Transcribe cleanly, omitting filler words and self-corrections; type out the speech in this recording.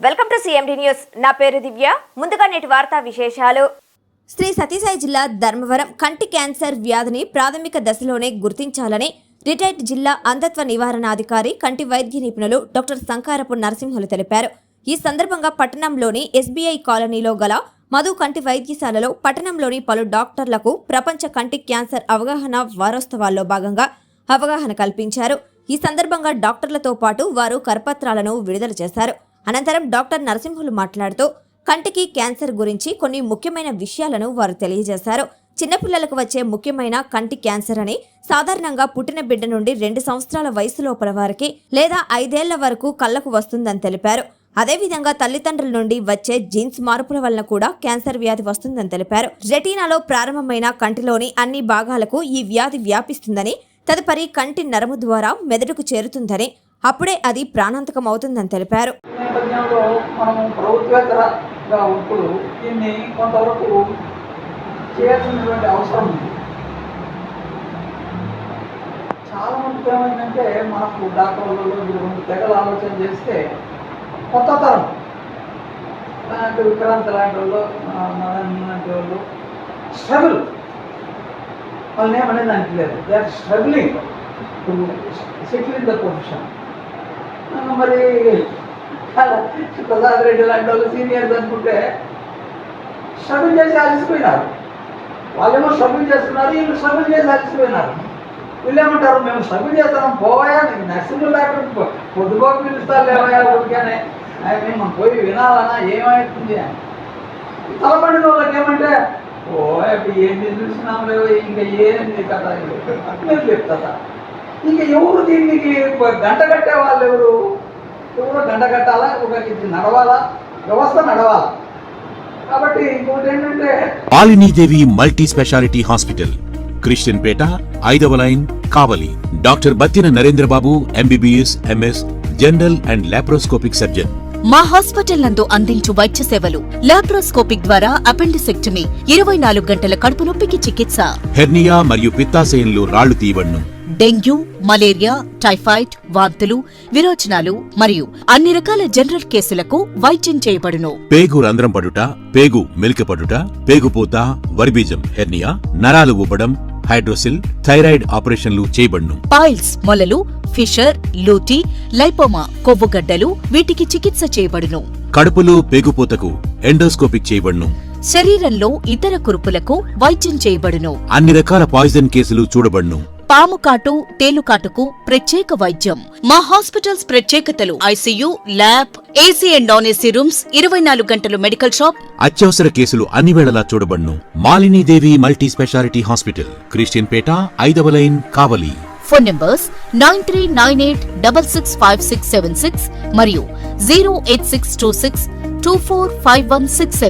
Welcome to CMD news. నా పేరు దివ్య. ముందుగా నేటి వార్తా విశేషాలు. శ్రీ సత్యసాయి జిల్లా ధర్మవరం కంటి క్యాన్సర్ వ్యాధిని ప్రాథమిక దశలోనే గుర్తించాలని రిటైర్డ్ జిల్లా అంధత్వ నివారణాధికారి కంటి వైద్య నిపుణులు డాక్టర్ సంకారపు నరసింహులు తెలిపారు. ఈ సందర్భంగా పట్టణంలోని ఎస్బీఐ కాలనీలో గల మధు కంటి వైద్యశాలలో పట్టణంలోని పలు డాక్టర్లకు ప్రపంచ కంటి క్యాన్సర్ అవగాహన వారోత్సవాల్లో భాగంగా అవగాహన కల్పించారు. ఈ సందర్భంగా డాక్టర్లతో పాటు వారు కరపత్రాలను విడుదల చేశారు. అనంతరం డాక్టర్ నరసింహులు మాట్లాడుతూ కంటికి క్యాన్సర్ గురించి కొన్ని ముఖ్యమైన విషయాలను వారు తెలియజేశారు. చిన్నపిల్లలకు వచ్చే ముఖ్యమైన కంటి క్యాన్సర్ అని సాధారణంగా పుట్టిన బిడ్డ నుండి 2 సంవత్సరాల వయసు లోపల వారికి లేదా 5 ఏళ్ల వరకు కళ్లకు వస్తుందని తెలిపారు. అదేవిధంగా తల్లిదండ్రుల నుండి వచ్చే జీన్స్ మార్పుల వలన కూడా క్యాన్సర్ వ్యాధి వస్తుందని తెలిపారు. రెటీనాలో ప్రారంభమైన కంటిలోని అన్ని భాగాలకు ఈ వ్యాధి వ్యాపిస్తుందని, తదుపరి కంటి నరము ద్వారా మెదడుకు చేరుతుందని, అప్పుడే అది ప్రాణాంతకం అవుతుందని తెలిపారు. మనము ప్రభుత్వేతరగా ఇప్పుడు దీన్ని కొంతవరకు చేయాల్సినటువంటి అవసరం ఉంది. చాలా మటుకు ఏమైందంటే మనకు డాక్టర్లలో రెండు తెగలు ఆలోచన చేస్తే కొత్త తరం విక్రాంత్ లాంటి వాళ్ళు, మదన్ లాంటి వాళ్ళు స్ట్రగుల్ వాళ్ళని ఏమనేది అనిపించలేదు. They are struggling to settle in the profession. మరి ప్రసాద్ రెడ్డి లాంటి వాళ్ళు సీనియర్స్ అనుకుంటే స్ట్రగుల్ చేసి అలసిపోయినారు. వాళ్ళేమో స్ట్రగుల్ చేస్తున్నారు, వీళ్ళు స్ట్రగుల్ చేసి అలసిపోయినారు. వీళ్ళు ఏమంటారు, మేము స్ట్రగుల్ చేస్తున్నాం, పోవాయా నీకు నర్సింగ్ డాక్టర్ పొద్దుకోక పిలుస్తారు లేవయా ఊరికనే, మేము పోయి వినాలన్నా ఏమవుతుంది అని. తలపడిన వాళ్ళకి ఏమంటే ఓ ఇప్పుడు ఏంటి చూసినాం లేవో, ఇంకా ఏంది కదా మీరు చెప్తారా. ఇంకా ఎవరు దీనికి గంట కట్టే వాళ్ళు ఎవరు గంట కట్టాలా, ఒక నడవాలా, వ్యవస్థ నడవాలా. కాబట్టి ఇంకోటి ఏంటంటే Malinidevi multi speciality hospital, Christian Peta, 5వ line, Kavali. Doctor Battina Narendrababu, MBBS, MS, general and laparoscopic surgeon. మా హాస్పిటల్ నందు అందించు వైద్య సేవలు: లాప్రోస్కోపిక్ ద్వారా అపెండిసెక్టమీ, 24 గంటల కడుపు నొప్పికి చికిత్స, హెర్నియా మరియు పిత్తాశయంలో రాళ్లు తీయబడును, డెంగ్యూ, మలేరియా, టైఫాయిడ్, వాంతులు, విరోచనాలు మరియు అన్ని రకాల జనరల్ కేసులకు వైద్యం చేయబడును. పేగు రంధ్రం పడుట, పేగు మెలికపడుట, పేగుపూత, వర్బీజం, హెర్నియా, నరాలు ఊపడం, హైడ్రోసిల్, థైరాయిడ్ ఆపరేషన్లు చేయబడును. పైల్స్, మొలలు, ఫిషర్, లూటీ, లైపోమా, కొవ్వుగడ్డలు, వీటికి చికిత్స చేయబడును. కడుపులో పేగుపూతకు ఎండోస్కోపిక్ చేయబడును. శరీరంలో ఇతర కురుపులకు వైద్యం చేయబడును. అన్ని రకాల పాయిజన్ కేసులు చూడబడును. పాము కాటు, తేలుకాటుకు ప్రత్యేక వైద్యం. మా హాస్పిటల్స్ ప్రత్యేకతలు: ICU, lab, AC and non AC rooms, 24 గంటలు మెడికల్ షాప్. అత్యవసర కేసులు అన్ని వేళలా చూడబడును. Malinidevi multi speciality hospital, Christian Peta, 5వ లైన్, కావలి. ఫోన్ నంబర్స్ 9398665676 మరియు 08626245167.